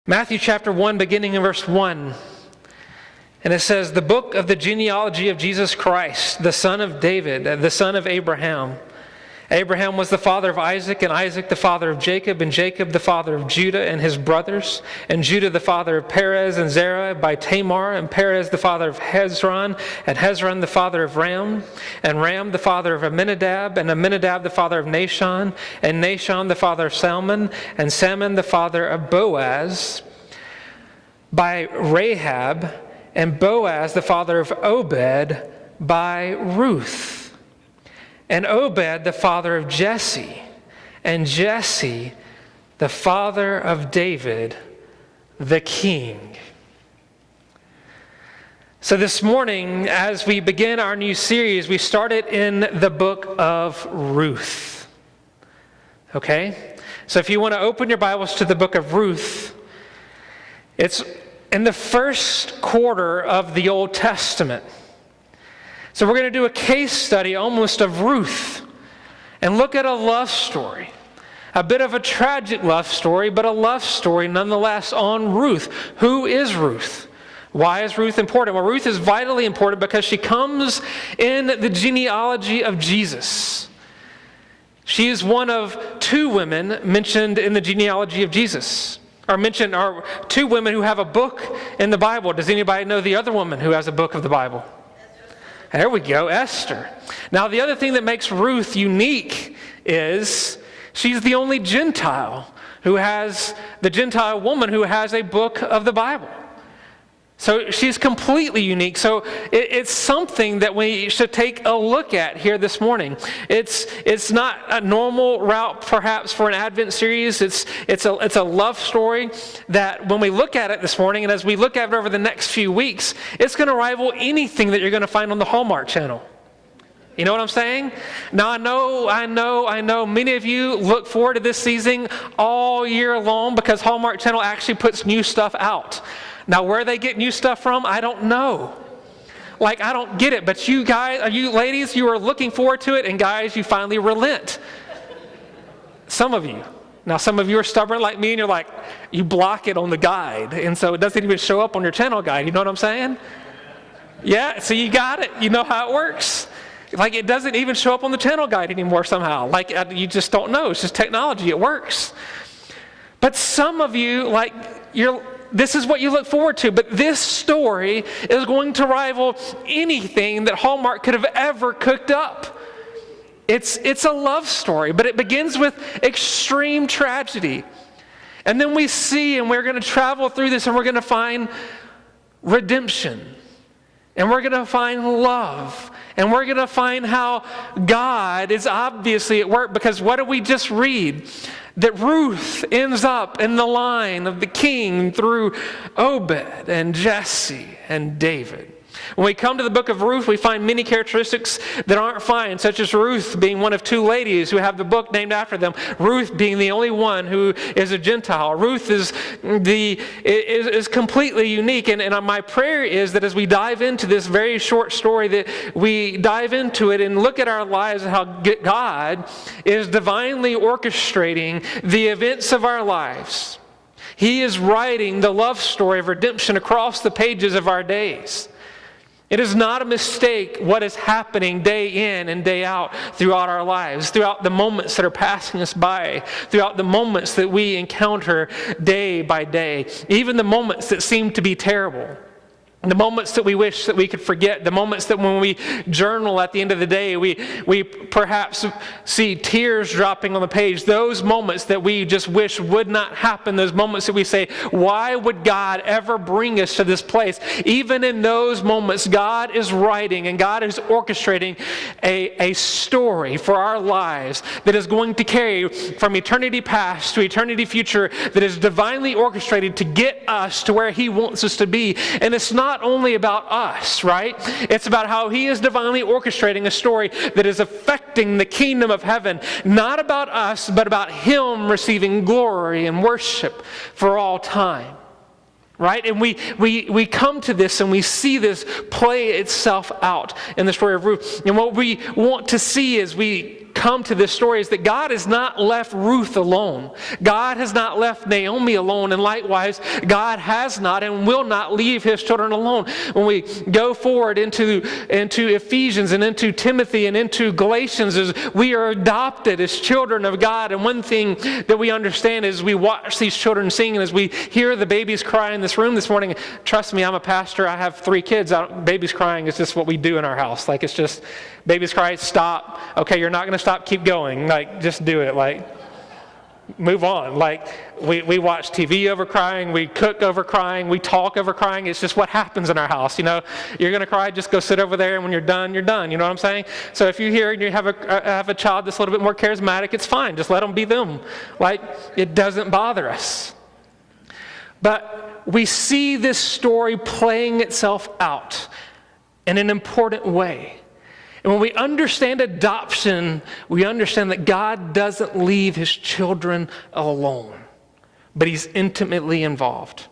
Matthew chapter 1, beginning in verse 1. And it says, the book of the genealogy of Jesus Christ, the son of David, the son of Abraham. Abraham was the father of Isaac, and Isaac the father of Jacob, and Jacob the father of Judah and his brothers, and Judah the father of Perez and Zerah by Tamar, and Perez the father of Hezron, and Hezron the father of Ram, and Ram the father of Amminadab, and Amminadab the father of Nahshon, and Nahshon the father of Salmon, and Salmon the father of Boaz by Rahab, and Boaz the father of Obed by Ruth. And Obed the father of Jesse, and Jesse the father of David, the king. So this morning, as we begin our new series, we started in the book of Ruth. Okay? So if you want to open your Bibles to the book of Ruth, it's in the first quarter of the Old Testament. So we're going to do a case study almost of Ruth and look at a love story. A bit of a tragic love story, but a love story nonetheless on Ruth. Who is Ruth? Why is Ruth important? Well, Ruth is vitally important because she comes in the genealogy of Jesus. She is one of two women mentioned in the genealogy of Jesus. Are two women who have a book in the Bible. Does anybody know the other woman who has a book of the Bible? There we go, Esther. Now, the other thing that makes Ruth unique is she's the only Gentile the Gentile woman who has a book of the Bible. So she's completely unique. So it's something that we should take a look at here this morning. It's not a normal route, perhaps, for an Advent series. It's a love story that when we look at it this morning, and as we look at it over the next few weeks, it's going to rival anything that you're going to find on the Hallmark Channel. You know what I'm saying? Now, I know many of you look forward to this season all year long because Hallmark Channel actually puts new stuff out. Now, where they get new stuff from, I don't know. I don't get it. But you guys, you ladies, you are looking forward to it. And guys, you finally relent. Some of you. Now, some of you are stubborn like me, and you're like, you block it on the guide. And so it doesn't even show up on your channel guide. You know what I'm saying? Yeah, so you got it. You know how it works. It doesn't even show up on the channel guide anymore somehow. You just don't know. It's just technology. It works. But some of you, this is what you look forward to, but this story is going to rival anything that Hallmark could have ever cooked up. It's a love story, but it begins with extreme tragedy. And then we see, and we're going to travel through this, and we're going to find redemption. And we're going to find love. And we're going to find how God is obviously at work, because what did we just read? That Ruth ends up in the line of the king through Obed and Jesse and David. When we come to the book of Ruth, we find many characteristics that aren't fine, such as Ruth being one of two ladies who have the book named after them. Ruth being the only one who is a Gentile. Ruth is completely unique. And my prayer is that as we dive into this very short story, that we dive into it and look at our lives and how God is divinely orchestrating the events of our lives. He is writing the love story of redemption across the pages of our days. It is not a mistake what is happening day in and day out throughout our lives, throughout the moments that are passing us by, throughout the moments that we encounter day by day, even the moments that seem to be terrible. The moments that we wish that we could forget, the moments that when we journal at the end of the day, we perhaps see tears dropping on the page, those moments that we just wish would not happen, those moments that we say, why would God ever bring us to this place? Even in those moments, God is writing and God is orchestrating a story for our lives that is going to carry from eternity past to eternity future, that is divinely orchestrated to get us to where He wants us to be. And it's not only about us, right? It's about how He is divinely orchestrating a story that is affecting the kingdom of heaven. Not about us, but about Him receiving glory and worship for all time. Right? And we come to this and we see this play itself out in the story of Ruth. And what we want to see is we come to this story is that God has not left Ruth alone. God has not left Naomi alone, and likewise, God has not and will not leave his children alone. When we go forward into Ephesians and into Timothy and into Galatians, is we are adopted as children of God. And one thing that we understand is we watch these children sing, and as we hear the babies cry in this room this morning, trust me, I'm a pastor, I have 3 kids. Babies crying is just what we do in our house. Like, it's just, babies cry, stop. Okay, you're not going to stop, keep going. Like, just do it. Like, move on. Like, we watch TV over crying, we cook over crying, we talk over crying. It's just what happens in our house. You know, you're going to cry, just go sit over there, and when you're done, you're done. You know what I'm saying? So if you hear and you have a child that's a little bit more charismatic, it's fine. Just let them be them. Like, it doesn't bother us. But we see this story playing itself out in an important way. And when we understand adoption, we understand that God doesn't leave his children alone, but he's intimately involved.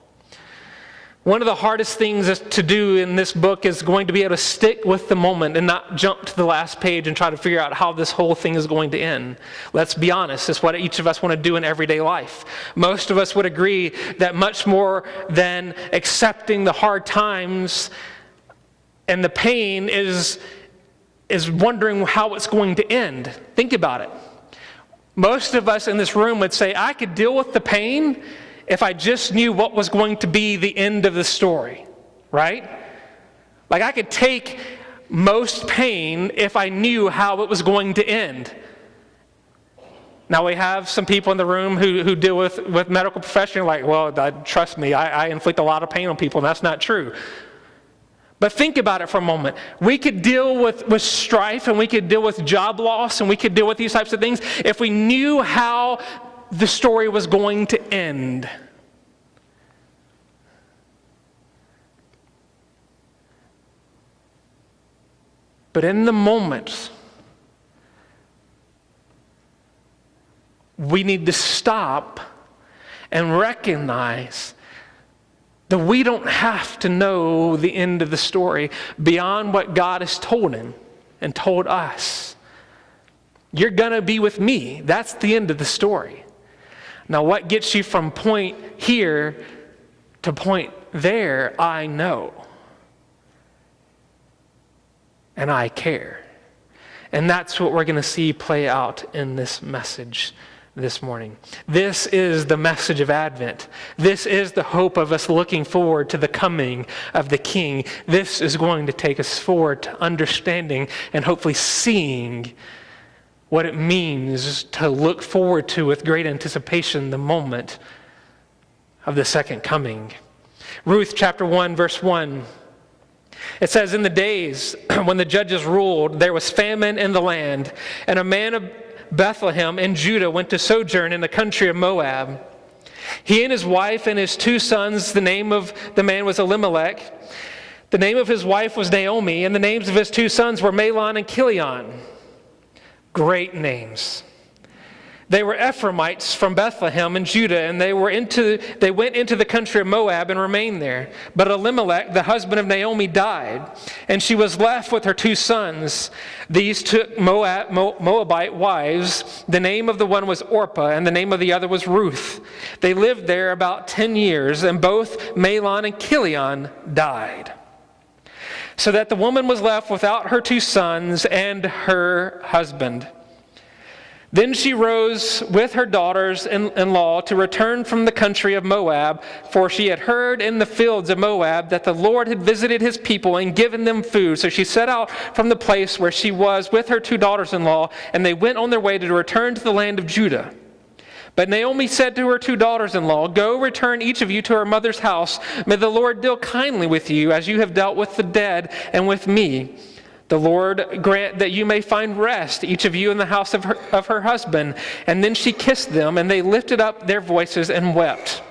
One of the hardest things to do in this book is going to be able to stick with the moment and not jump to the last page and try to figure out how this whole thing is going to end. Let's be honest, it's what each of us want to do in everyday life. Most of us would agree that much more than accepting the hard times and the pain is wondering how it's going to end. Think about it. Most of us in this room would say, I could deal with the pain if I just knew what was going to be the end of the story, right? Like, I could take most pain if I knew how it was going to end. Now, we have some people in the room who deal with medical profession, like, well, trust me, I inflict a lot of pain on people, and that's not true. But think about it for a moment. We could deal with strife, and we could deal with job loss, and we could deal with these types of things if we knew how the story was going to end. But in the moment, we need to stop and recognize that we don't have to know the end of the story beyond what God has told him and told us. You're going to be with me. That's the end of the story. Now, what gets you from point here to point there, I know. And I care. And that's what we're going to see play out in this message this morning. This is the message of Advent. This is the hope of us looking forward to the coming of the King. This is going to take us forward to understanding and hopefully seeing what it means to look forward to with great anticipation the moment of the second coming. Ruth chapter 1, verse 1. It says, in the days when the judges ruled, there was famine in the land, and a man of Bethlehem in Judah went to sojourn in the country of Moab. He and his wife and his 2 sons, the name of the man was Elimelech. The name of his wife was Naomi, and the names of his 2 sons were Mahlon and Chilion. Great names. They were Ephraimites from Bethlehem in Judah, and they went into the country of Moab and remained there. But Elimelech, the husband of Naomi, died, and she was left with her 2 sons. These took Moabite wives. The name of the one was Orpah, and the name of the other was Ruth. They lived there about 10 years, and both Mahlon and Chilion died. So that the woman was left without her 2 sons and her husband. Then she rose with her daughters-in-law to return from the country of Moab, for she had heard in the fields of Moab that the Lord had visited his people and given them food. So she set out from the place where she was with her 2 daughters-in-law, and they went on their way to return to the land of Judah. But Naomi said to her 2 daughters-in-law, go return each of you to her mother's house. May the Lord deal kindly with you as you have dealt with the dead and with me. The Lord grant that you may find rest, each of you in the house of her husband. And then she kissed them, and they lifted up their voices and wept.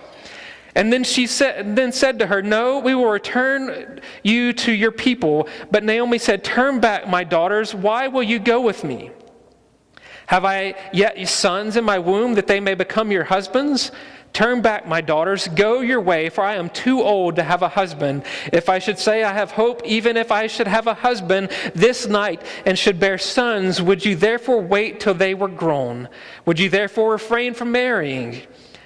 And then she said to her, no, we will return you to your people. But Naomi said, turn back, my daughters. Why will you go with me? Have I yet sons in my womb that they may become your husbands? Turn back, my daughters, go your way, for I am too old to have a husband. If I should say I have hope, even if I should have a husband this night and should bear sons, would you therefore wait till they were grown? Would you therefore refrain from marrying?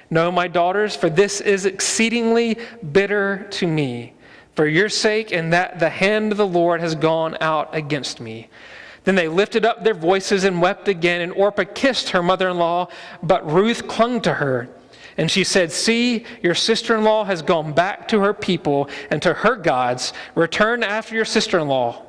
No, my daughters, for this is exceedingly bitter to me, for your sake, and that the hand of the Lord has gone out against me. Then they lifted up their voices and wept again, and Orpah kissed her mother-in-law, but Ruth clung to her. And she said, see, your sister-in-law has gone back to her people and to her gods. Return after your sister-in-law.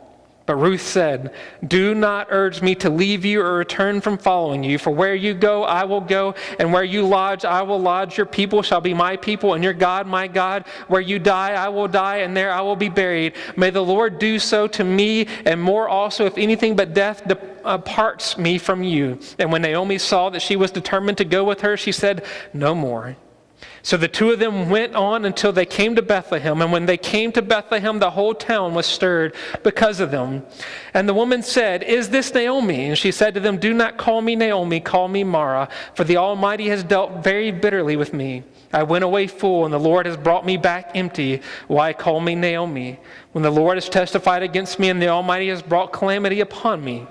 But Ruth said, do not urge me to leave you or return from following you. For where you go, I will go, and where you lodge, I will lodge. Your people shall be my people, and your God, my God. Where you die, I will die, and there I will be buried. May the Lord do so to me, and more also, if anything but death parts me from you. And when Naomi saw that she was determined to go with her, she said, no more. So the two of them went on until they came to Bethlehem. And when they came to Bethlehem, the whole town was stirred because of them. And the woman said, is this Naomi? And she said to them, do not call me Naomi, call me Mara, for the Almighty has dealt very bitterly with me. I went away full, and the Lord has brought me back empty. Why call me Naomi? When the Lord has testified against me, and the Almighty has brought calamity upon me.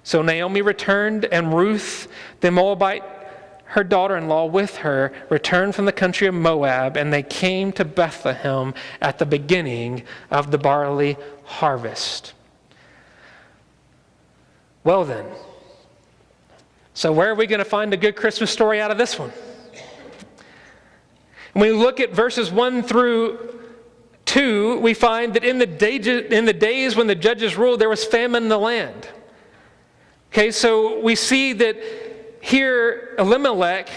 So Naomi returned, and Ruth, the Moabite, her daughter-in-law with her, returned from the country of Moab, and they came to Bethlehem at the beginning of the barley harvest. Well then, so where are we going to find a good Christmas story out of this one? When we look at verses 1 through 2, we find that in the days when the judges ruled, there was famine in the land. Okay, so we see that here, Elimelech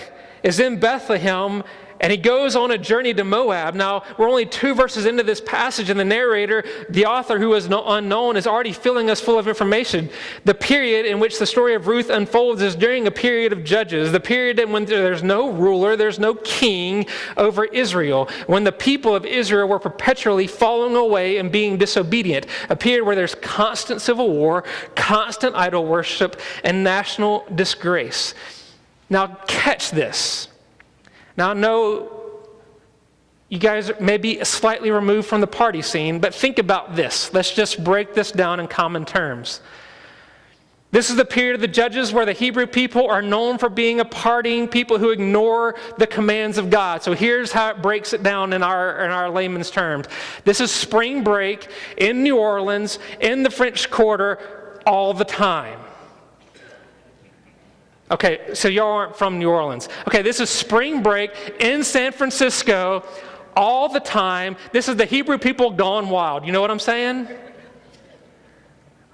is in Bethlehem, and he goes on a journey to Moab. Now, we're only 2 verses into this passage, and the narrator, the author who is unknown, is already filling us full of information. The period in which the story of Ruth unfolds is during a period of judges, the period in when there's no ruler, there's no king over Israel, when the people of Israel were perpetually falling away and being disobedient, a period where there's constant civil war, constant idol worship, and national disgrace. Now, catch this. Now, I know you guys may be slightly removed from the party scene, but think about this. Let's just break this down in common terms. This is the period of the judges where the Hebrew people are known for being a partying people who ignore the commands of God. So here's how it breaks it down in our layman's terms. This is spring break in New Orleans, in the French Quarter, all the time. Okay, so y'all aren't from New Orleans. Okay, this is spring break in San Francisco all the time. This is the Hebrew people gone wild. You know what I'm saying?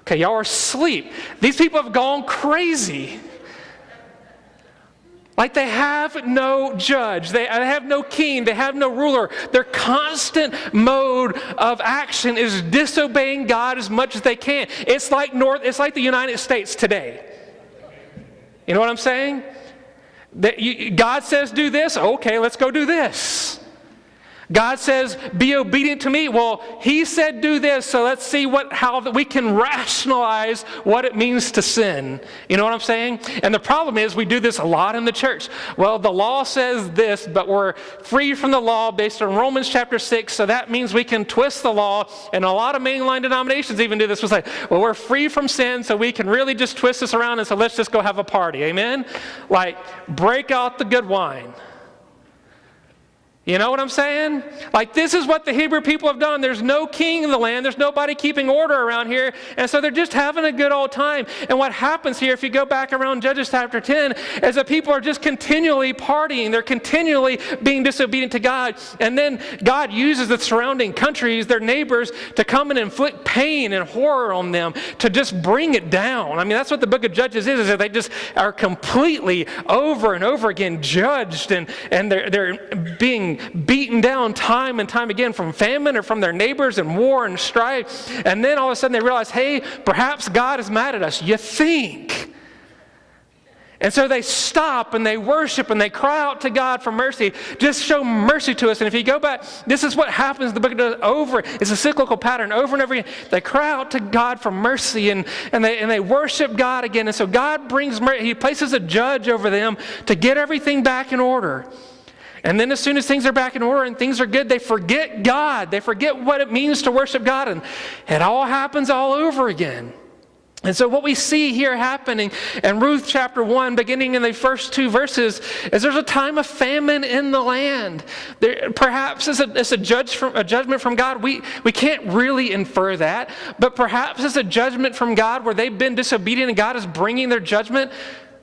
Okay, y'all are asleep. These people have gone crazy. Like they have no judge, they have no king, they have no ruler. Their constant mode of action is disobeying God as much as they can. It's like the United States today. You know what I'm saying? God says do this, okay, let's go do this. God says be obedient to me. Well, he said do this, so let's see how we can rationalize what it means to sin. You know what I'm saying? And the problem is we do this a lot in the church. Well, the law says this, but we're free from the law based on Romans chapter 6, so that means we can twist the law. And a lot of mainline denominations even do this. We'll say, well, we're free from sin, so we can really just twist this around, and so let's just go have a party. Amen? Like, break out the good wine. You know what I'm saying? Like, this is what the Hebrew people have done. There's no king in the land. There's nobody keeping order around here. And so they're just having a good old time. And what happens here, if you go back around Judges chapter 10, is that people are just continually partying. They're continually being disobedient to God. And then God uses the surrounding countries, their neighbors, to come and inflict pain and horror on them, to just bring it down. I mean, that's what the book of Judges is that they just are completely over and over again judged, and they're being beaten down time and time again from famine or from their neighbors and war and strife. And then all of a sudden they realize, hey, perhaps God is mad at us. You think? And so they stop and they worship and they cry out to God for mercy. Just show mercy to us. And if you go back, this is what happens. The book does over. It's a cyclical pattern over and over again. They cry out to God for mercy and they worship God again. And so God brings mercy. He places a judge over them to get everything back in order. And then as soon as things are back in order and things are good, they forget God. They forget what it means to worship God, and it all happens all over again. And so what we see here happening in Ruth chapter 1, beginning in the first 2 verses, is there's a time of famine in the land. Perhaps it's a judgment from God. We can't really infer that, but perhaps it's a judgment from God where they've been disobedient and God is bringing their judgment.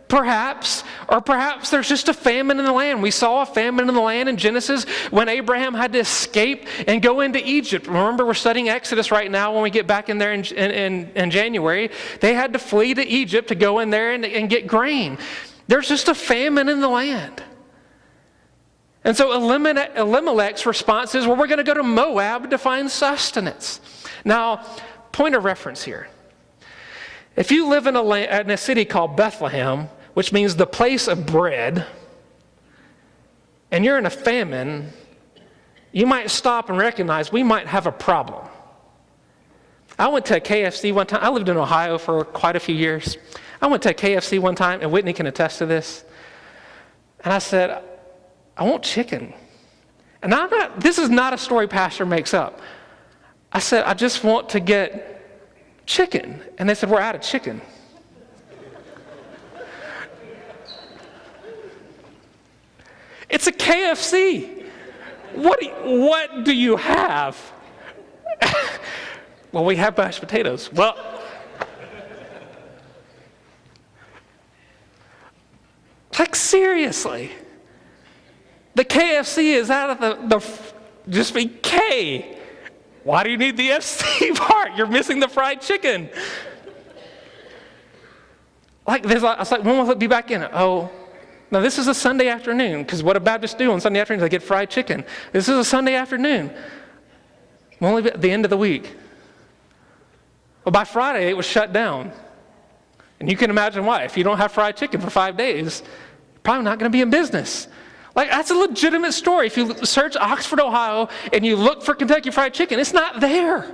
Perhaps, or perhaps there's just a famine in the land. We saw a famine in the land in Genesis when Abraham had to escape and go into Egypt. Remember, we're studying Exodus right now when we get back in there in January. They had to flee to Egypt to go in there and get grain. There's just a famine in the land. And so Elimelech's response is, well, we're going to go to Moab to find sustenance. Now, point of reference here. If you live in a city called Bethlehem, which means the place of bread, and you're in a famine, you might stop and recognize we might have a problem. I went to a KFC one time. I lived in Ohio for quite a few years. I went to a KFC one time, and Whitney can attest to this. And I said, I want chicken. And this is not a story pastor makes up. I said, I just want to get chicken. And they said, we're out of chicken. It's a KFC. What do you have? Well, we have mashed potatoes. Well, like seriously. The KFC is out of the just be K. Why do you need the FC part? You're missing the fried chicken. I was like, when will it be back in? Oh, now this is a Sunday afternoon, because what do Baptists do on Sunday afternoons? They get fried chicken. This is a Sunday afternoon. We'll only be at the end of the week. Well, by Friday, it was shut down. And you can imagine why. If you don't have fried chicken for 5 days, you're probably not going to be in business. Like, that's a legitimate story. If you search Oxford, Ohio, and you look for Kentucky Fried Chicken, it's not there.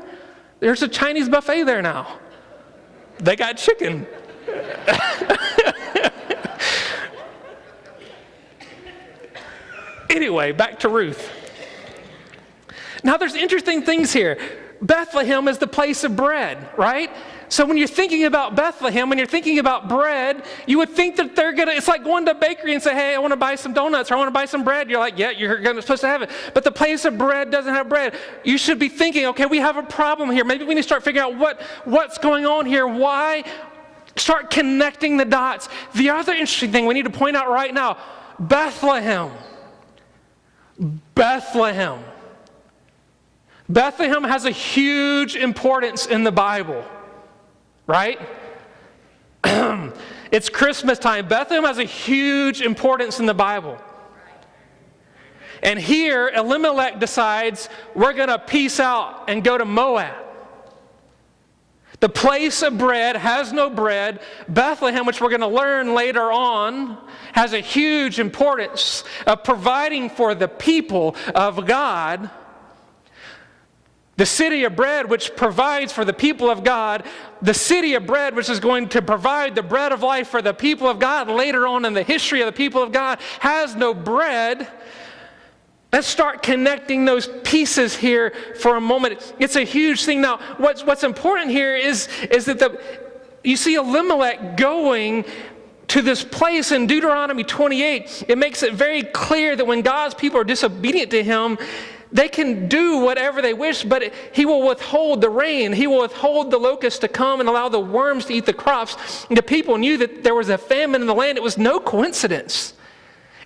There's a Chinese buffet there now. They got chicken. Anyway, back to Ruth. Now, there's interesting things here. Bethlehem is the place of bread, right? So when you're thinking about Bethlehem, when you're thinking about bread, you would think that it's like going to a bakery and say, hey, I want to buy some donuts or I want to buy some bread. You're like, yeah, you're supposed to have it. But the place of bread doesn't have bread. You should be thinking, okay, we have a problem here. Maybe we need to start figuring out what's going on here. Why? Start connecting the dots. The other interesting thing we need to point out right now, Bethlehem. Bethlehem has a huge importance in the Bible. Right? It's Christmas time. Bethlehem has a huge importance in the Bible. And here, Elimelech decides we're going to peace out and go to Moab. The place of bread has no bread. Bethlehem, which we're going to learn later on, has a huge importance of providing for the people of God. The city of bread, which provides for the people of God, the city of bread, which is going to provide the bread of life for the people of God later on in the history of the people of God, has no bread. Let's start connecting those pieces here for a moment. It's a huge thing. Now, what's important here is that you see Elimelech going to this place in Deuteronomy 28. It makes it very clear that when God's people are disobedient to him, they can do whatever they wish, but he will withhold the rain. He will withhold the locusts to come and allow the worms to eat the crops. And the people knew that there was a famine in the land. It was no coincidence.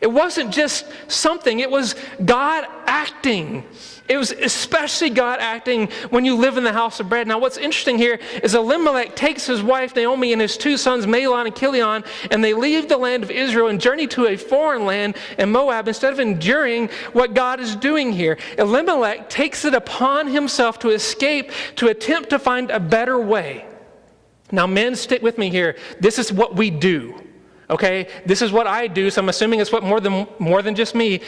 It wasn't just something. It was God acting. It was especially God acting when you live in the house of bread. Now, what's interesting here is Elimelech takes his wife Naomi and his 2 sons, Mahlon and Chilion, and they leave the land of Israel and journey to a foreign land in Moab instead of enduring what God is doing here. Elimelech takes it upon himself to escape, to attempt to find a better way. Now, men, stick with me here. This is what we do. Okay? This is what I do, so I'm assuming it's what more than just me.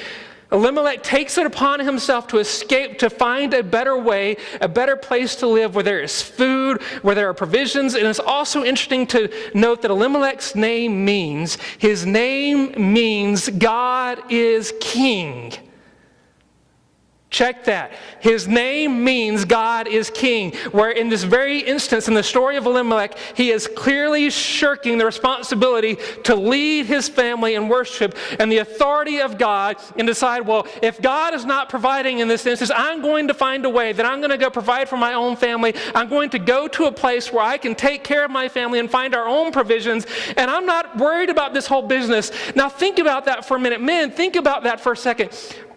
Elimelech takes it upon himself to escape, to find a better way, a better place to live where there is food, where there are provisions. And it's also interesting to note that Elimelech's name means God is king. Check that. His name means God is king. Where in this very instance, in the story of Elimelech, he is clearly shirking the responsibility to lead his family in worship and the authority of God and decide, well, if God is not providing in this instance, I'm going to find a way that I'm going to go provide for my own family. I'm going to go to a place where I can take care of my family and find our own provisions. And I'm not worried about this whole business. Now think about that for a minute. Men, think about that for a second.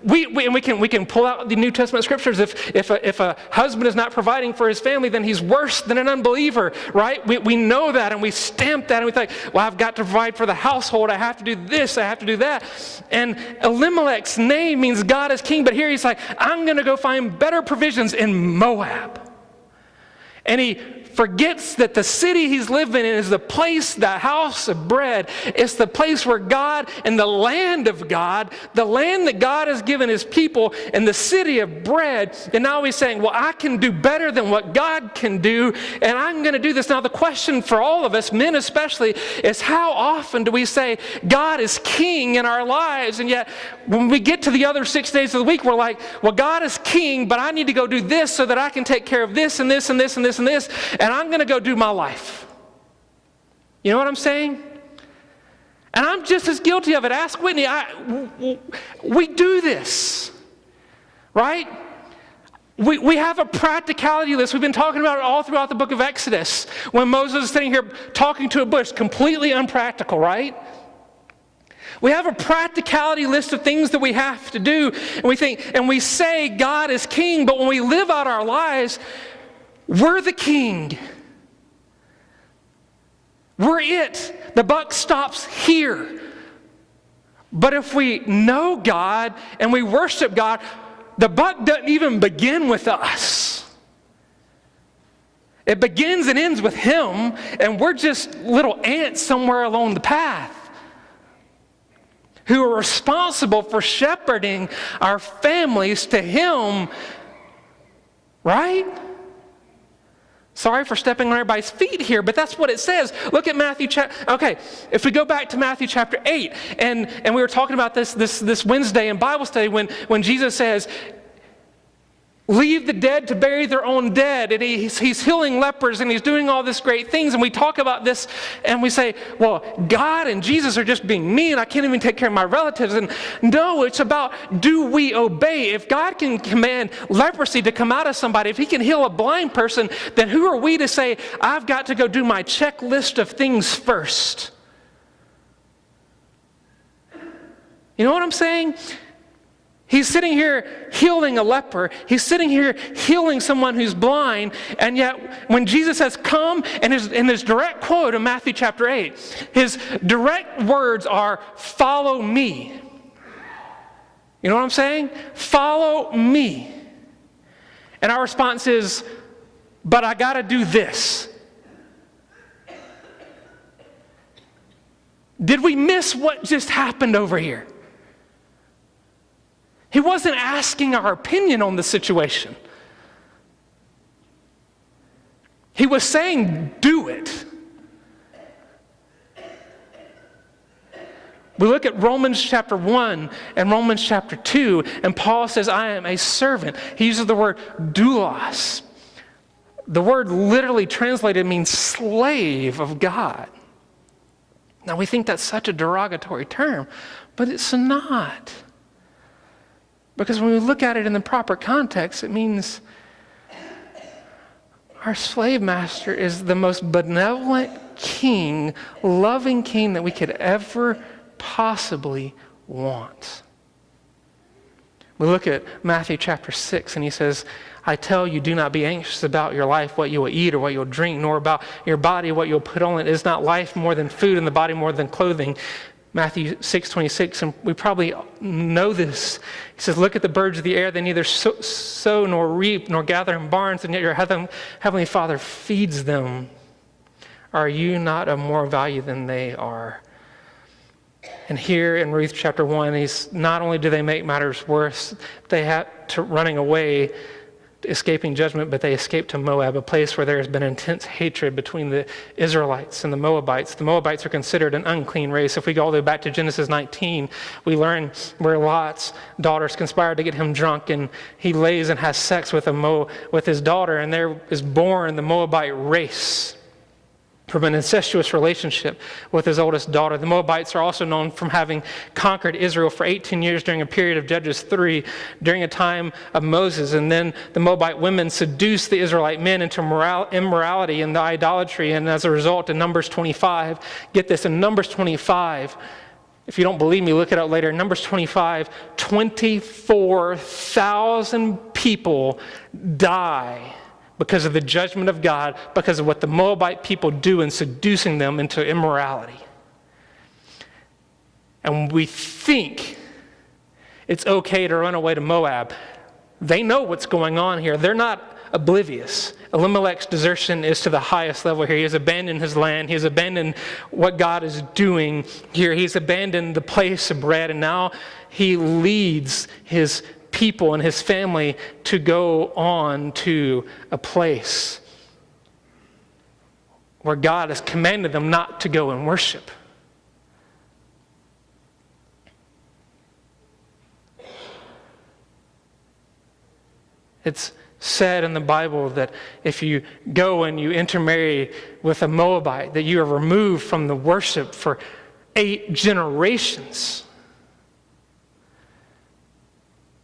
We can pull out the New Testament scriptures. If a husband is not providing for his family, then he's worse than an unbeliever, right? We know that, and we stamp that, and we think, well, I've got to provide for the household. I have to do this. I have to do that. And Elimelech's name means God is king, but here he's like, I'm going to go find better provisions in Moab. And he forgets that the city he's living in is the place, the house of bread. It's the place where God and the land of God, the land that God has given his people, and the city of bread. And now he's saying, well, I can do better than what God can do, and I'm going to do this. Now the question for all of us, men especially, is how often do we say God is king in our lives? And yet when we get to the other 6 days of the week, we're like, well, God is king, but I need to go do this so that I can take care of this and this and this and this and this. And I'm going to go do my life. You know what I'm saying? And I'm just as guilty of it. Ask Whitney. We do this, right? We have a practicality list. We've been talking about it all throughout the book of Exodus. When Moses is sitting here talking to a bush, completely unpractical, right? We have a practicality list of things that we have to do. And we think, and we say God is king, but when we live out our lives, we're the king. We're it. The buck stops here. But if we know God and we worship God, the buck doesn't even begin with us. It begins and ends with him, and we're just little ants somewhere along the path who are responsible for shepherding our families to him, right? Sorry for stepping on everybody's feet here, but that's what it says. Look at Matthew okay, if we go back to Matthew chapter 8, and we were talking about this Wednesday in Bible study when Jesus says, leave the dead to bury their own dead, and he's healing lepers, and he's doing all this great things, and we talk about this, and we say, well, God and Jesus are just being mean, I can't even take care of my relatives. And no, it's about, do we obey? If God can command leprosy to come out of somebody, if he can heal a blind person, then who are we to say, I've got to go do my checklist of things first? You know what I'm saying? He's sitting here healing a leper. He's sitting here healing someone who's blind. And yet when Jesus says, come, and in his direct quote in Matthew chapter 8, his direct words are, follow me. You know what I'm saying? Follow me. And our response is, but I got to do this. Did we miss what just happened over here? He wasn't asking our opinion on the situation. He was saying, do it. We look at Romans chapter 1 and Romans chapter 2, and Paul says, I am a servant. He uses the word doulos. The word literally translated means slave of God. Now we think that's such a derogatory term, but it's not. Because when we look at it in the proper context, it means our slave master is the most benevolent king, loving king that we could ever possibly want. We look at Matthew chapter 6, and he says, I tell you, do not be anxious about your life, what you will eat or what you'll drink, nor about your body, what you'll put on it. Is not life more than food, and the body more than clothing? Matthew 6:26, and we probably know this. He says, look at the birds of the air. They neither sow nor reap nor gather in barns, and yet your heavenly Father feeds them. Are you not of more value than they are? And here in Ruth chapter 1, not only do they make matters worse, they had to running away, escaping judgment, but they escape to Moab, a place where there has been intense hatred between the Israelites and the Moabites. The Moabites are considered an unclean race. If we go all the way back to Genesis 19, we learn where Lot's daughters conspired to get him drunk, and he lays and has sex with his daughter, and there is born the Moabite race from an incestuous relationship with his oldest daughter. The Moabites are also known from having conquered Israel for 18 years during a period of Judges 3, during a time of Moses. And then the Moabite women seduced the Israelite men into immorality and the idolatry. And as a result, in Numbers 25, get this, in Numbers 25, if you don't believe me, look it up later. In Numbers 25, 24,000 people die because of the judgment of God, because of what the Moabite people do in seducing them into immorality. And we think it's okay to run away to Moab. They know what's going on here. They're not oblivious. Elimelech's desertion is to the highest level here. He has abandoned his land. He has abandoned what God is doing here. He's abandoned the place of bread, and now he leads his people and his family to go on to a place where God has commanded them not to go and worship. It's said in the Bible that if you go and you intermarry with a Moabite, that you are removed from the worship for 8 generations.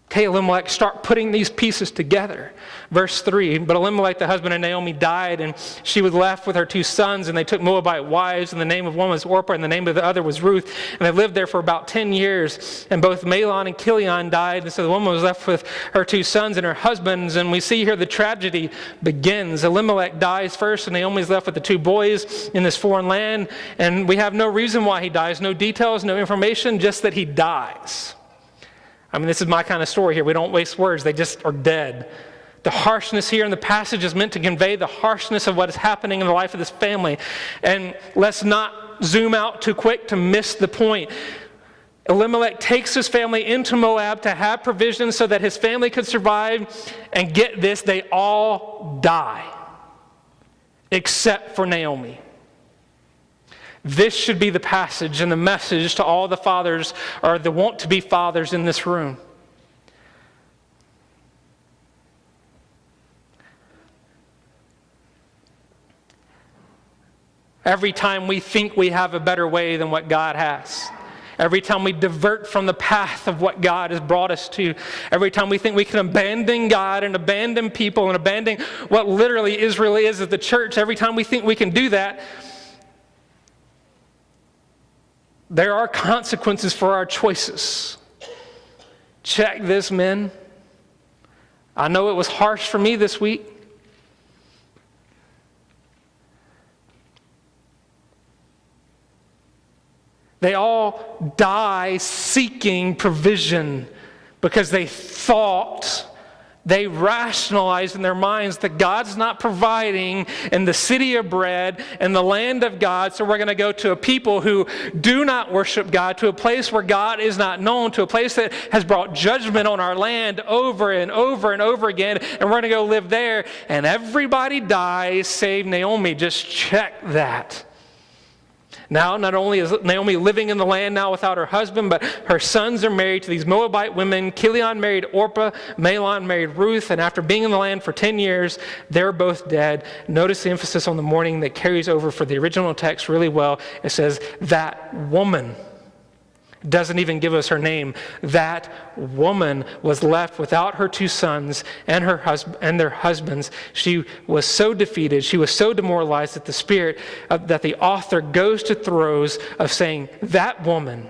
Okay, Elimelech, start putting these pieces together. Verse 3, but Elimelech, the husband of Naomi, died, and she was left with her 2 sons, and they took Moabite wives, and the name of one was Orpah, and the name of the other was Ruth, and they lived there for about 10 years, and both Mahlon and Chilion died, and so the woman was left with her 2 sons and her husbands, and we see here the tragedy begins. Elimelech dies first, and Naomi's left with the 2 boys in this foreign land, and we have no reason why he dies, no details, no information, just that he dies. I mean, this is my kind of story here. We don't waste words. They just are dead. The harshness here in the passage is meant to convey the harshness of what is happening in the life of this family. And let's not zoom out too quick to miss the point. Elimelech takes his family into Moab to have provisions so that his family could survive. And get this, they all die, except for Naomi. This should be the passage and the message to all the fathers or the want-to-be fathers in this room. Every time we think we have a better way than what God has, every time we divert from the path of what God has brought us to, every time we think we can abandon God and abandon people and abandon what literally Israel is as the church, every time we think we can do that, there are consequences for our choices. Check this, men. I know it was harsh for me this week. They all die seeking provision because they rationalized in their minds that God's not providing in the city of bread and the land of God, so we're going to go to a people who do not worship God, to a place where God is not known, to a place that has brought judgment on our land over and over and over again, and we're going to go live there, and everybody dies save Naomi. Just check that. Now, not only is Naomi living in the land now without her husband, but her sons are married to these Moabite women. Chilion married Orpah, Mahlon married Ruth, and after being in the land for 10 years, they're both dead. Notice the emphasis on the morning that carries over for the original text really well. It says, that woman. Doesn't even give us her name. That woman was left without her 2 sons and her husband and their husbands. She was so defeated, she was so demoralized that that the author goes to throes of saying, that woman.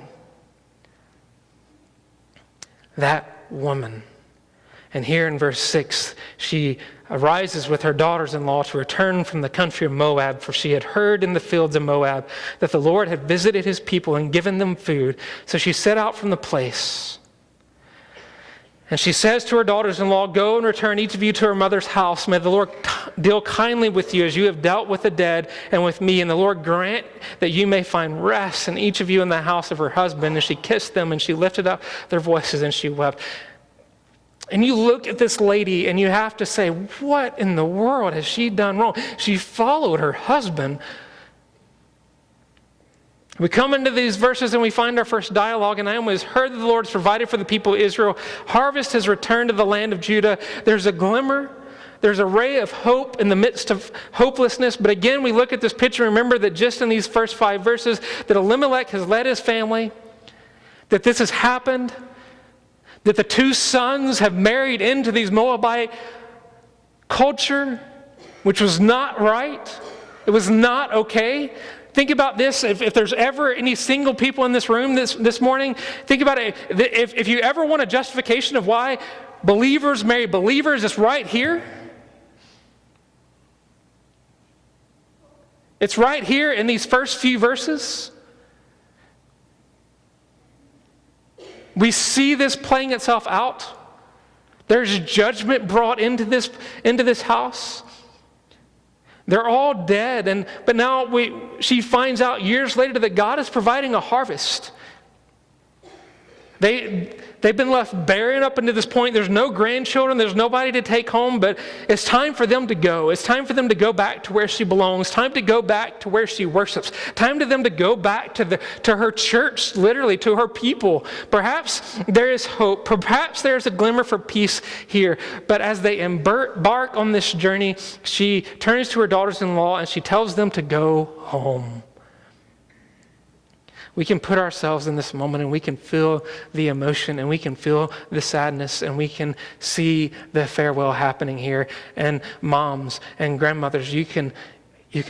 And here in verse 6, she arises with her daughters-in-law to return from the country of Moab, for she had heard in the fields of Moab that the Lord had visited his people and given them food. So she set out from the place. And she says to her daughters-in-law, go and return each of you to her mother's house. May the Lord deal kindly with you as you have dealt with the dead and with me. And the Lord grant that you may find rest in each of you in the house of her husband. And she kissed them, and she lifted up their voices, and she wept. And you look at this lady, and you have to say, what in the world has she done wrong? She followed her husband. We come into these verses and we find our first dialogue, and Naomi has heard that the Lord has provided for the people of Israel. Harvest has returned to the land of Judah. There's a glimmer. There's a ray of hope in the midst of hopelessness. But again, we look at this picture, remember that just in these first 5 verses, that Elimelech has led his family, that this has happened, that the 2 sons have married into these Moabite culture, which was not right. It was not okay. Think about this. If there's ever any single people in this room this morning, think about it. If you ever want a justification of why believers marry believers, it's right here. It's right here in these first few verses. We see this playing itself out. There's judgment brought into this house. They're all dead, but now she finds out years later that God is providing a harvest. They've been left barren up until this point. There's no grandchildren. There's nobody to take home, but it's time for them to go. It's time for them to go back to where she belongs. Time to go back to where she worships. Time for them to go back to her church, literally, to her people. Perhaps there is hope. Perhaps there's a glimmer for peace here. But as they embark on this journey, she turns to her daughters-in-law and she tells them to go home. We can put ourselves in this moment and we can feel the emotion and we can feel the sadness and we can see the farewell happening here. And moms and grandmothers, you can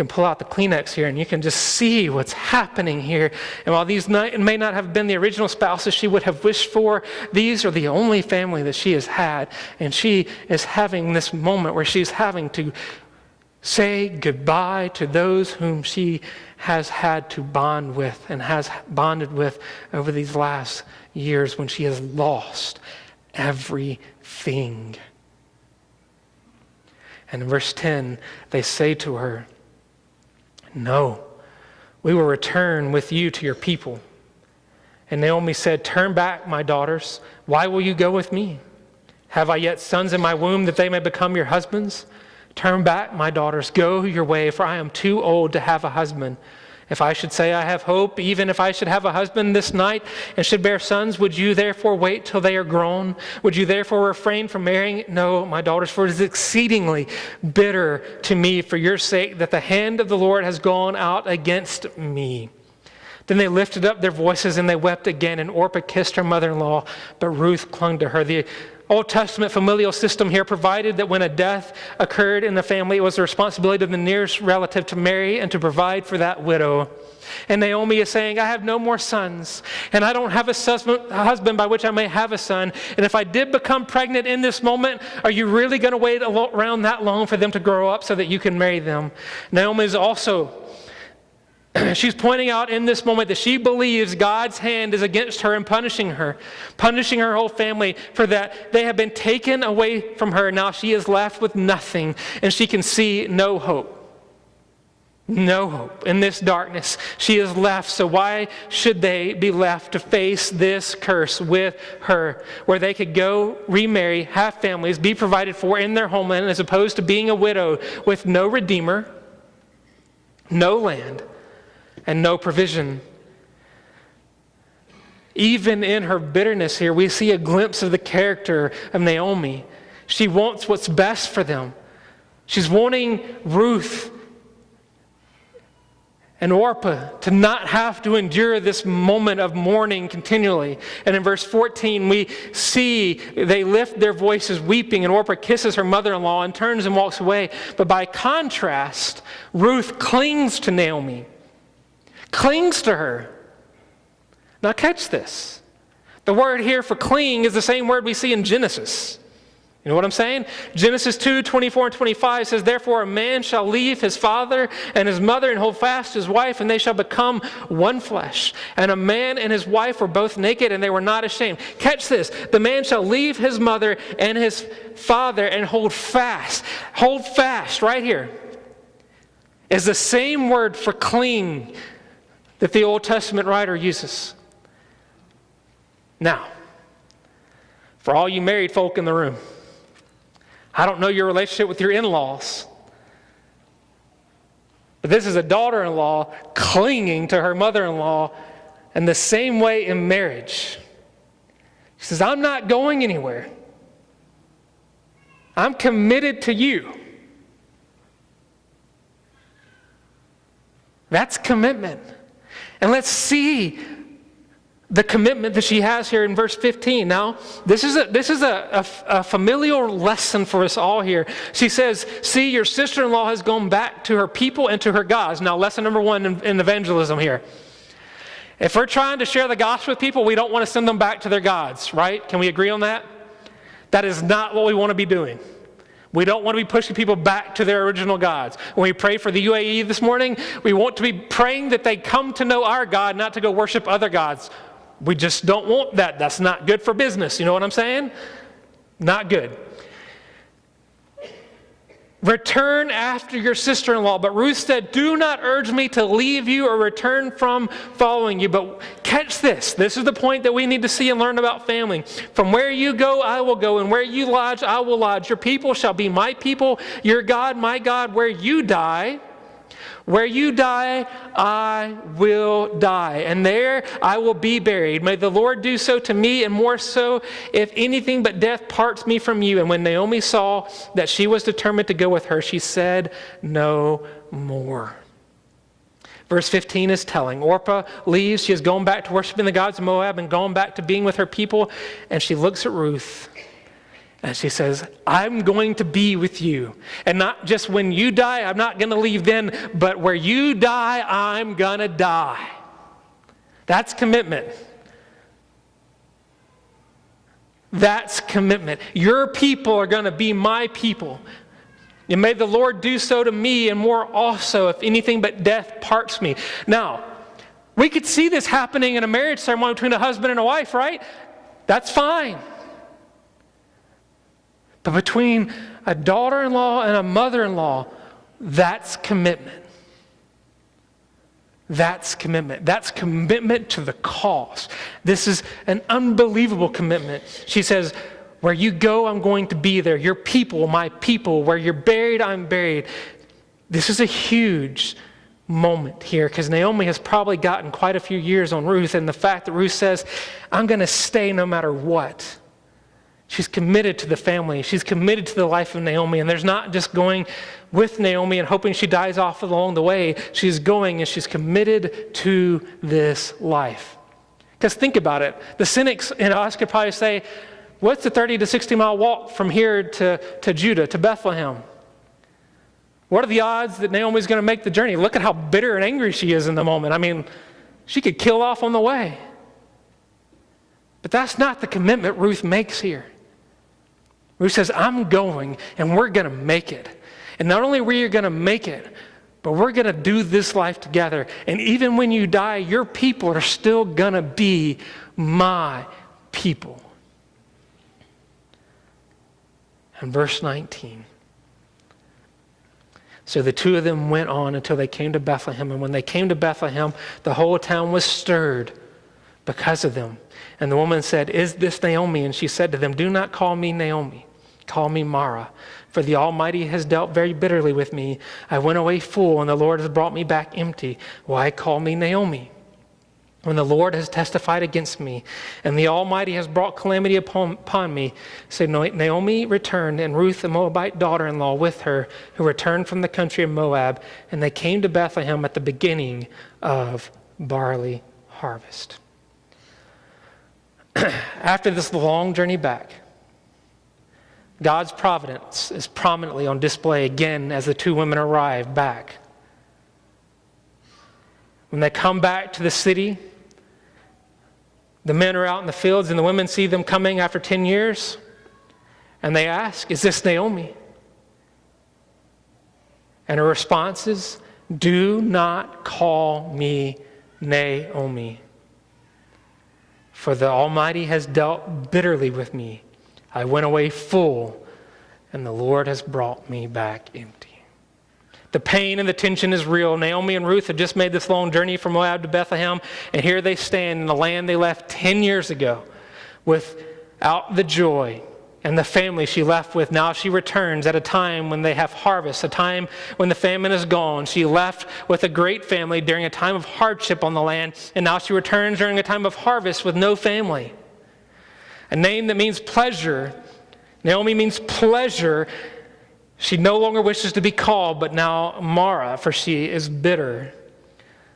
pull out the Kleenex here and you can just see what's happening here. And while these may not have been the original spouses she would have wished for, these are the only family that she has had. And she is having this moment where she's having to say goodbye to those whom she has had to bond with and has bonded with over these last years when she has lost everything. And in verse 10, they say to her, "No, we will return with you to your people." And Naomi said, "Turn back, my daughters. Why will you go with me? Have I yet sons in my womb that they may become your husbands? Turn back, my daughters, go your way, for I am too old to have a husband. If I should say I have hope, even if I should have a husband this night and should bear sons, would you therefore wait till they are grown? Would you therefore refrain from marrying? No, my daughters, for it is exceedingly bitter to me for your sake that the hand of the Lord has gone out against me." Then they lifted up their voices and they wept again, and Orpah kissed her mother-in-law, but Ruth clung to her. The Old Testament familial system here provided that when a death occurred in the family, it was the responsibility of the nearest relative to marry and to provide for that widow. And Naomi is saying, "I have no more sons, and I don't have a husband by which I may have a son. And if I did become pregnant in this moment, are you really going to wait around that long for them to grow up so that you can marry them?" Naomi is also she's pointing out in this moment that she believes God's hand is against her and punishing her whole family for that. They have been taken away from her. Now she is left with nothing, and she can see no hope. No hope in this darkness. She is left, so why should they be left to face this curse with her, where they could go remarry, have families, be provided for in their homeland, as opposed to being a widow with no redeemer, no land, and no provision. Even in her bitterness here, we see a glimpse of the character of Naomi. She wants what's best for them. She's wanting Ruth and Orpah to not have to endure this moment of mourning continually. And in verse 14, we see they lift their voices weeping, and Orpah kisses her mother-in-law and turns and walks away. But by contrast, Ruth clings to Naomi. Clings to her. Now catch this. The word here for cling is the same word we see in Genesis. You know what I'm saying? Genesis 2:24-25 says, therefore a man shall leave his father and his mother and hold fast his wife, and they shall become one flesh. And a man and his wife were both naked, and they were not ashamed. Catch this. The man shall leave his mother and his father and hold fast. Hold fast, right here, is the same word for cling that the Old Testament writer uses. Now, for all you married folk in the room, I don't know your relationship with your in-laws, but this is a daughter-in-law clinging to her mother-in-law in the same way in marriage. She says, I'm not going anywhere. I'm committed to you. That's commitment. And let's see the commitment that she has here in verse 15. Now, this is a familial lesson for us all here. She says, see, your sister-in-law has gone back to her people and to her gods. Now, lesson number one in evangelism here. If we're trying to share the gospel with people, we don't want to send them back to their gods, right? Can we agree on that? That is not what we want to be doing. We don't want to be pushing people back to their original gods. When we pray for the UAE this morning, we want to be praying that they come to know our God, not to go worship other gods. We just don't want that. That's not good for business. You know what I'm saying? Not good. Return after your sister-in-law. But Ruth said, do not urge me to leave you or return from following you. But catch this. This is the point that we need to see and learn about family. From where you go, I will go. And where you lodge, I will lodge. Your people shall be my people. Your God, my God. Where you die, I will die, and there I will be buried. May the Lord do so to me, and more so, if anything but death parts me from you. And when Naomi saw that she was determined to go with her, she said no more. Verse 15 is telling. Orpah leaves. She has gone back to worshiping the gods of Moab and gone back to being with her people. And she looks at Ruth and she says, I'm going to be with you. And not just when you die, I'm not going to leave then, but where you die, I'm going to die. That's commitment. That's commitment. Your people are going to be my people. And may the Lord do so to me, and more also, if anything but death parts me. Now, we could see this happening in a marriage ceremony between a husband and a wife, right? That's fine. But between a daughter-in-law and a mother-in-law, that's commitment. That's commitment. That's commitment to the cause. This is an unbelievable commitment. She says, where you go, I'm going to be there. Your people, my people. Where you're buried, I'm buried. This is a huge moment here because Naomi has probably gotten quite a few years on Ruth, and the fact that Ruth says, I'm going to stay no matter what. She's committed to the family. She's committed to the life of Naomi. And there's not just going with Naomi and hoping she dies off along the way. She's going and she's committed to this life. Because think about it. The cynics in us could probably say, what's the 30 to 60 mile walk from here to Judah, to Bethlehem? What are the odds that Naomi's going to make the journey? Look at how bitter and angry she is in the moment. I mean, she could kill off on the way. But that's not the commitment Ruth makes here. Ruth says, I'm going, and we're going to make it. And not only are we going to make it, but we're going to do this life together. And even when you die, your people are still going to be my people. And verse 19. So the two of them went on until they came to Bethlehem. And when they came to Bethlehem, the whole town was stirred because of them. And the woman said, is this Naomi? And she said to them, do not call me Naomi. Call me Mara, for the Almighty has dealt very bitterly with me. I went away full, and the Lord has brought me back empty. Why call me Naomi? When the Lord has testified against me, and the Almighty has brought calamity upon me. So Naomi returned, and Ruth, the Moabite daughter-in-law, with her, who returned from the country of Moab, and they came to Bethlehem at the beginning of barley harvest. After this long journey back, God's providence is prominently on display again as the two women arrive back. When they come back to the city, the men are out in the fields and the women see them coming after 10 years. And they ask, is this Naomi? And her response is, do not call me Naomi, for the Almighty has dealt bitterly with me. I went away full, and the Lord has brought me back empty. The pain and the tension is real. Naomi and Ruth have just made this long journey from Moab to Bethlehem, and here they stand in the land they left 10 years ago without the joy and the family she left with. Now she returns at a time when they have harvest, a time when the famine is gone. She left with a great family during a time of hardship on the land, and now she returns during a time of harvest with no family. A name that means pleasure. Naomi means pleasure. She no longer wishes to be called, but now Mara, for she is bitter.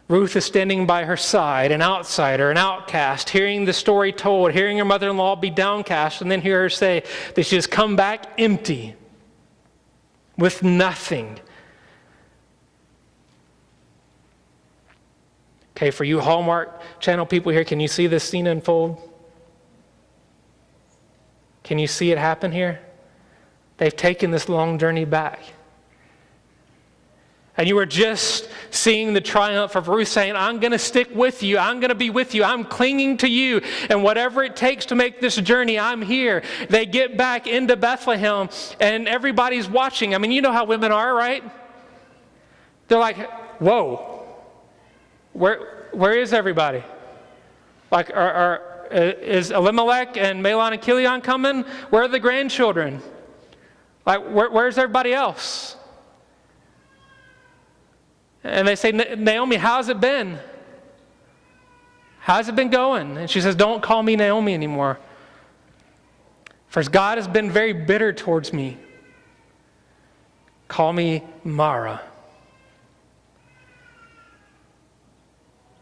Ruth is standing by her side, an outsider, an outcast, hearing the story told, hearing her mother-in-law be downcast, and then hear her say that she has come back empty, with nothing. Okay, for you Hallmark Channel people here, can you see this scene unfold? Can you see it happen here? They've taken this long journey back. And you were just seeing the triumph of Ruth saying, I'm going to stick with you. I'm going to be with you. I'm clinging to you. And whatever it takes to make this journey, I'm here. They get back into Bethlehem and everybody's watching. I mean, you know how women are, right? They're like, whoa, where is everybody? Like, is Elimelech and Mahlon and Chilion coming? Where are the grandchildren? Like, where's everybody else? And they say, Naomi, how's it been? How's it been going? And she says, don't call me Naomi anymore. For God has been very bitter towards me. Call me Mara.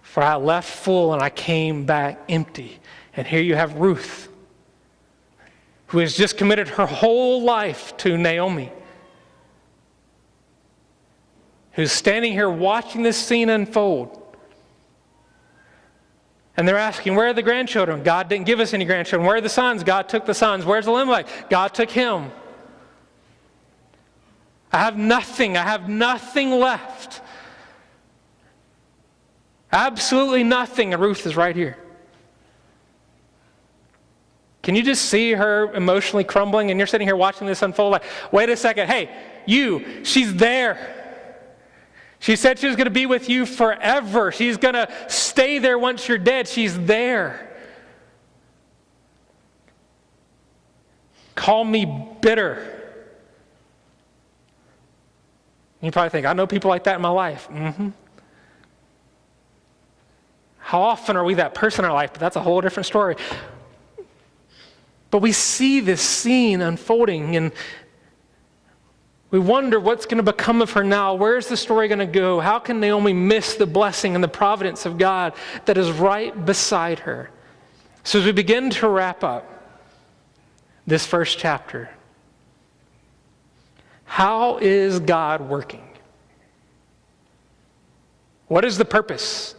For I left full and I came back empty. And here you have Ruth, who has just committed her whole life to Naomi, who's standing here watching this scene unfold. And they're asking, where are the grandchildren? God didn't give us any grandchildren. Where are the sons? God took the sons. Where's Elimelech? God took him. I have nothing. I have nothing left. Absolutely nothing. And Ruth is right here. Can you just see her emotionally crumbling? And you're sitting here watching this unfold like, wait a second. Hey, you, she's there. She said she was going to be with you forever. She's going to stay there once you're dead. She's there. Call me bitter. You probably think, I know people like that in my life. Mm-hmm. How often are we that person in our life? But that's a whole different story. But we see this scene unfolding and we wonder what's going to become of her now. Where's the story going to go? How can Naomi miss the blessing and the providence of God that is right beside her? So as we begin to wrap up this first chapter, how is God working? What is the purpose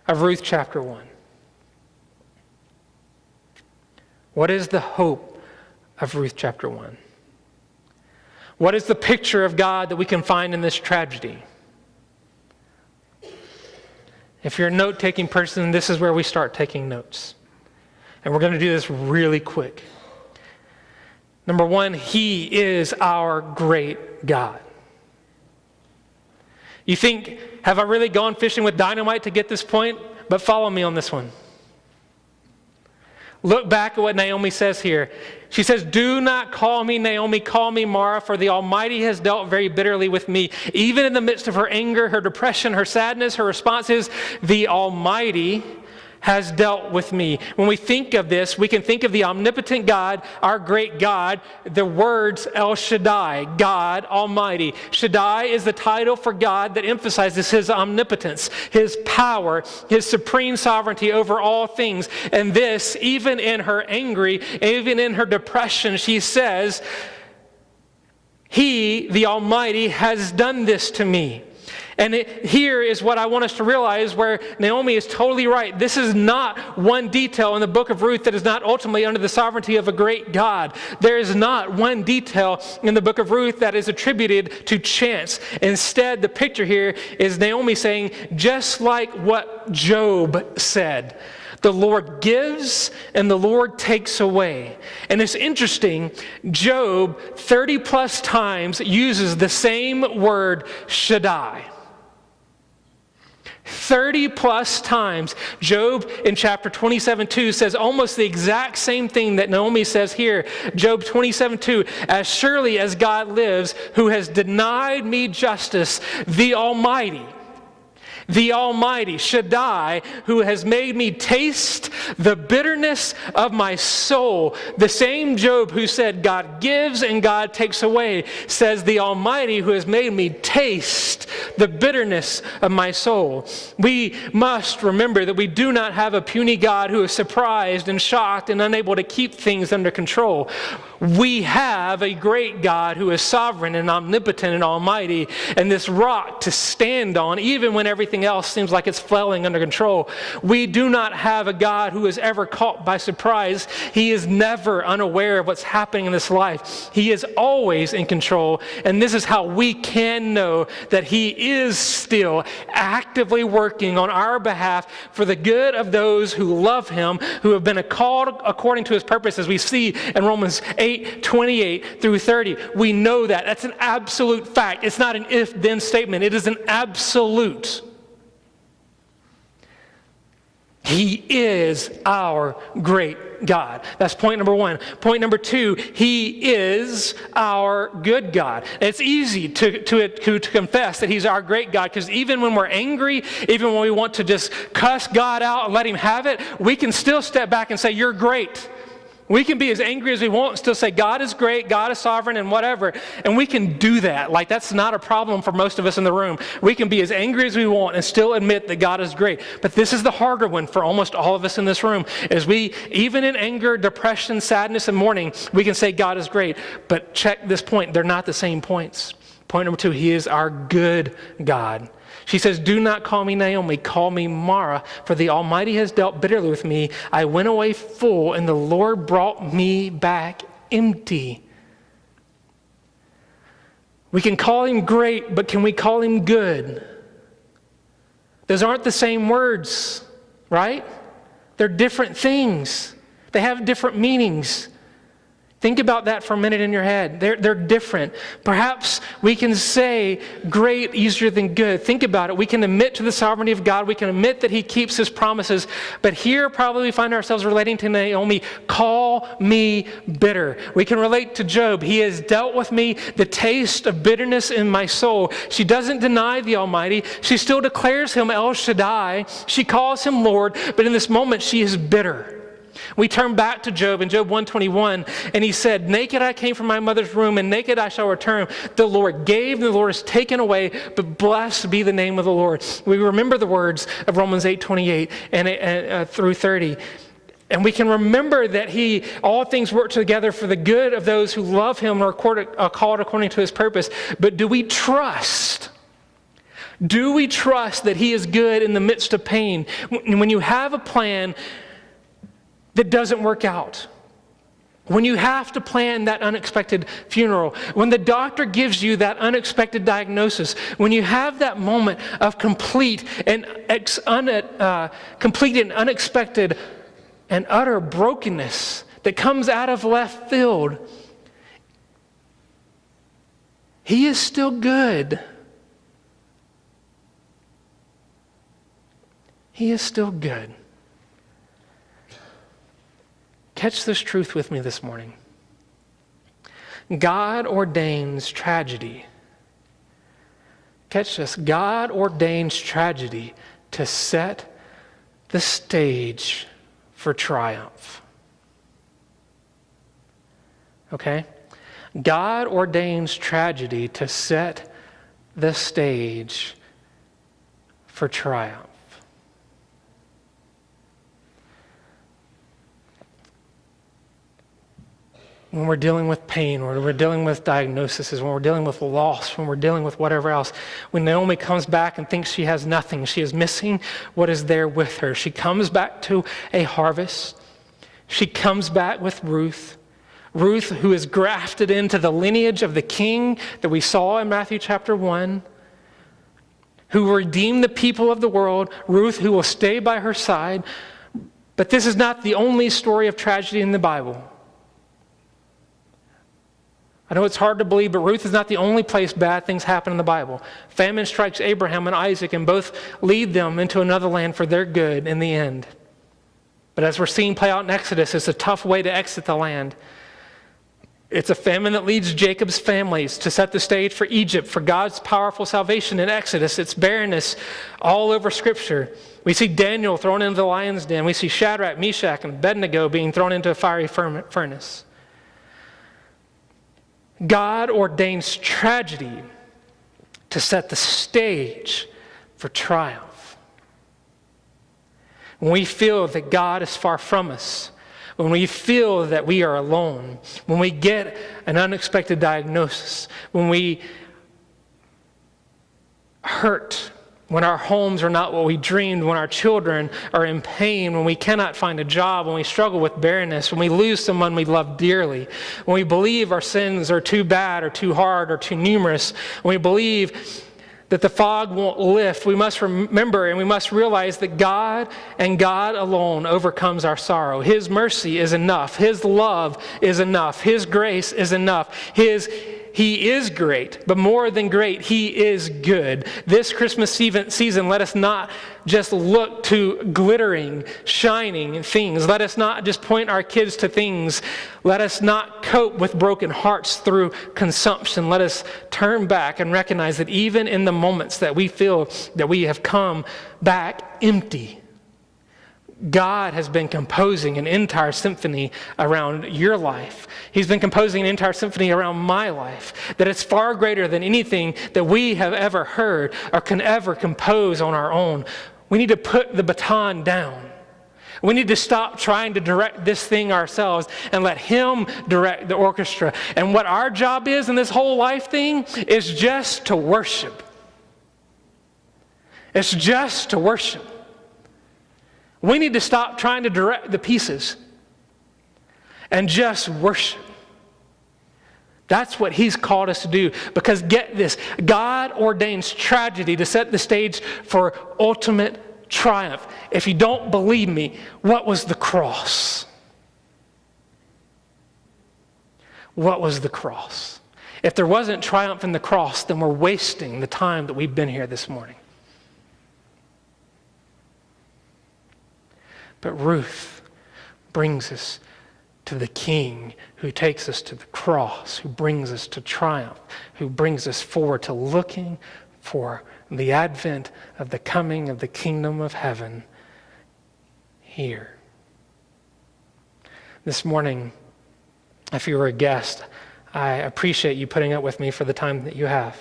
of Ruth chapter 1? What is the hope of Ruth chapter 1? What is the picture of God that we can find in this tragedy? If you're a note-taking person, this is where we start taking notes. And we're going to do this really quick. Number one, He is our great God. You think, have I really gone fishing with dynamite to get this point? But follow me on this one. Look back at what Naomi says here. She says, do not call me Naomi, call me Mara, for the Almighty has dealt very bitterly with me. Even in the midst of her anger, her depression, her sadness, her response is, the Almighty has dealt with me. When we think of this, we can think of the omnipotent God, our great God, the words El Shaddai, God Almighty. Shaddai is the title for God that emphasizes His omnipotence, His power, His supreme sovereignty over all things. And this, even in her angry, even in her depression, she says, He, the Almighty, has done this to me. And here is what I want us to realize, where Naomi is totally right. This is not one detail in the book of Ruth that is not ultimately under the sovereignty of a great God. There is not one detail in the book of Ruth that is attributed to chance. Instead, the picture here is Naomi saying, just like what Job said, the Lord gives and the Lord takes away. And it's interesting, Job 30 plus times uses the same word, Shaddai. 30 plus times. Job in chapter 27:2 says almost the exact same thing that Naomi says here. Job 27:2, as surely as God lives, who has denied me justice, the Almighty, Shaddai, who has made me taste the bitterness of my soul. The same Job who said God gives and God takes away says the Almighty, who has made me taste the bitterness of my soul. We must remember that we do not have a puny God who is surprised and shocked and unable to keep things under control. We have a great God who is sovereign and omnipotent and almighty, and this rock to stand on even when everything else seems like it's flailing under control. We do not have a God who is ever caught by surprise. He is never unaware of what's happening in this life. He is always in control, and this is how we can know that He is still actively working on our behalf for the good of those who love Him, who have been called according to His purpose, as we see in Romans 8:28 through 30. We know that. That's an absolute fact. It's not an if-then statement. It is an absolute. He is our great God. That's point number one. Point number two, He is our good God. It's easy to confess that He's our great God, because even when we're angry, even when we want to just cuss God out and let Him have it, we can still step back and say, you're great. We can be as angry as we want and still say, God is great, God is sovereign, and whatever. And we can do that. Like, that's not a problem for most of us in the room. We can be as angry as we want and still admit that God is great. But this is the harder one for almost all of us in this room, is we, even in anger, depression, sadness, and mourning, we can say God is great. But check this point. They're not the same points. Point number two, He is our good God. She says, do not call me Naomi, call me Mara, for the Almighty has dealt bitterly with me. I went away full, and the Lord brought me back empty. We can call Him great, but can we call Him good? Those aren't the same words, right? They're different things. They have different meanings. Think about that for a minute in your head. They're different. Perhaps we can say great easier than good. Think about it. We can admit to the sovereignty of God. We can admit that He keeps His promises. But here probably we find ourselves relating to Naomi, call me bitter. We can relate to Job. He has dealt with me the taste of bitterness in my soul. She doesn't deny the Almighty. She still declares Him El Shaddai. She calls Him Lord. But in this moment, she is bitter. We turn back to Job in Job 1:21, and he said, naked I came from my mother's womb, and naked I shall return. The Lord gave, and the Lord has taken away, but blessed be the name of the Lord. We remember the words of Romans 8:28 and through 30. And we can remember that all things work together for the good of those who love Him and are called according to His purpose. But do we trust? Do we trust that He is good in the midst of pain? When you have a plan that doesn't work out, when you have to plan that unexpected funeral, when the doctor gives you that unexpected diagnosis, when you have that moment of complete and unexpected and utter brokenness that comes out of left field, He is still good. He is still good. Catch this truth with me this morning. God ordains tragedy. Catch this. God ordains tragedy to set the stage for triumph. Okay? God ordains tragedy to set the stage for triumph. when we're dealing with pain, when we're dealing with diagnoses, when we're dealing with loss, when we're dealing with whatever else, when Naomi comes back and thinks she has nothing, she is missing what is there with her. She comes back to a harvest. She comes back with Ruth. Ruth, who is grafted into the lineage of the king that we saw in Matthew chapter 1, who will redeem the people of the world. Ruth, who will stay by her side. But this is not the only story of tragedy in the Bible. I know it's hard to believe, but Ruth is not the only place bad things happen in the Bible. Famine strikes Abraham and Isaac, and both lead them into another land for their good in the end. But as we're seeing play out in Exodus, it's a tough way to exit the land. It's a famine that leads Jacob's families to set the stage for Egypt, for God's powerful salvation in Exodus. It's barrenness all over Scripture. We see Daniel thrown into the lion's den. We see Shadrach, Meshach, and Abednego being thrown into a fiery furnace. God ordains tragedy to set the stage for triumph. When we feel that God is far from us, when we feel that we are alone, when we get an unexpected diagnosis, when we hurt, when our homes are not what we dreamed, when our children are in pain, when we cannot find a job, when we struggle with barrenness, when we lose someone we love dearly, when we believe our sins are too bad or too hard or too numerous, when we believe that the fog won't lift, we must remember and we must realize that God and God alone overcomes our sorrow. His mercy is enough. His love is enough. His grace is enough. He is great, but more than great, He is good. This Christmas season, let us not just look to glittering, shining things. Let us not just point our kids to things. Let us not cope with broken hearts through consumption. Let us turn back and recognize that even in the moments that we feel that we have come back empty, God has been composing an entire symphony around your life. He's been composing an entire symphony around my life, that it's far greater than anything that we have ever heard or can ever compose on our own. We need to put the baton down. We need to stop trying to direct this thing ourselves and let Him direct the orchestra. And what our job is in this whole life thing is just to worship. It's just to worship. We need to stop trying to direct the pieces and just worship. That's what He's called us to do. Because get this, God ordains tragedy to set the stage for ultimate triumph. If you don't believe me, what was the cross? What was the cross? If there wasn't triumph in the cross, then we're wasting the time that we've been here this morning. But Ruth brings us to the King who takes us to the cross, who brings us to triumph, who brings us forward to looking for the advent of the coming of the kingdom of heaven here. This morning, if you were a guest, I appreciate you putting up with me for the time that you have.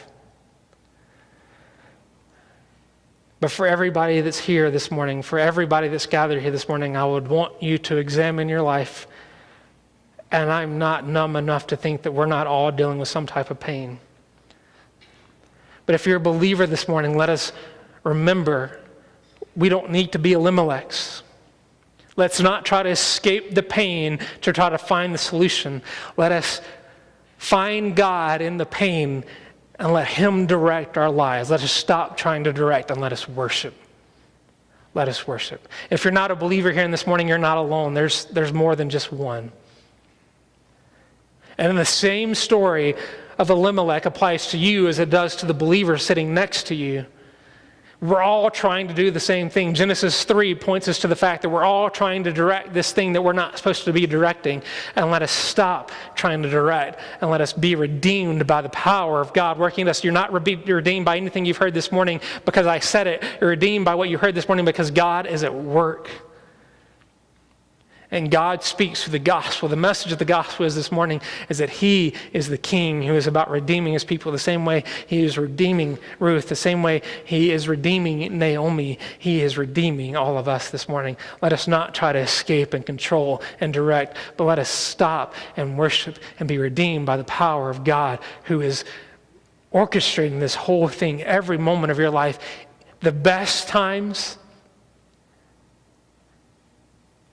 But for everybody that's here this morning, for everybody that's gathered here this morning, I would want you to examine your life. And I'm not numb enough to think that we're not all dealing with some type of pain. But if you're a believer this morning, let us remember we don't need to be Elimelechs. Let's not try to escape the pain to try to find the solution. Let us find God in the pain and let Him direct our lives. Let us stop trying to direct and let us worship. Let us worship. If you're not a believer here this morning, you're not alone. There's more than just one. And the same story of Elimelech applies to you as it does to the believer sitting next to you. We're all trying to do the same thing. Genesis 3 points us to the fact that we're all trying to direct this thing that we're not supposed to be directing. And let us stop trying to direct and let us be redeemed by the power of God working in us. You're not redeemed by anything you've heard this morning because I said it. You're redeemed by what you heard this morning because God is at work. And God speaks through the gospel. The message of the gospel is this morning is that he is the king who is about redeeming his people the same way he is redeeming Ruth, the same way he is redeeming Naomi. He is redeeming all of us this morning. Let us not try to escape and control and direct, but let us stop and worship and be redeemed by the power of God who is orchestrating this whole thing every moment of your life. The best times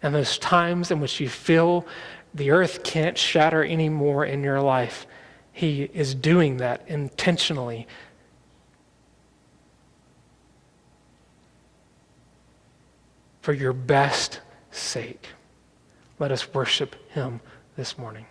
and those times in which you feel the earth can't shatter anymore in your life, he is doing that intentionally. For your best sake. Let us worship him this morning.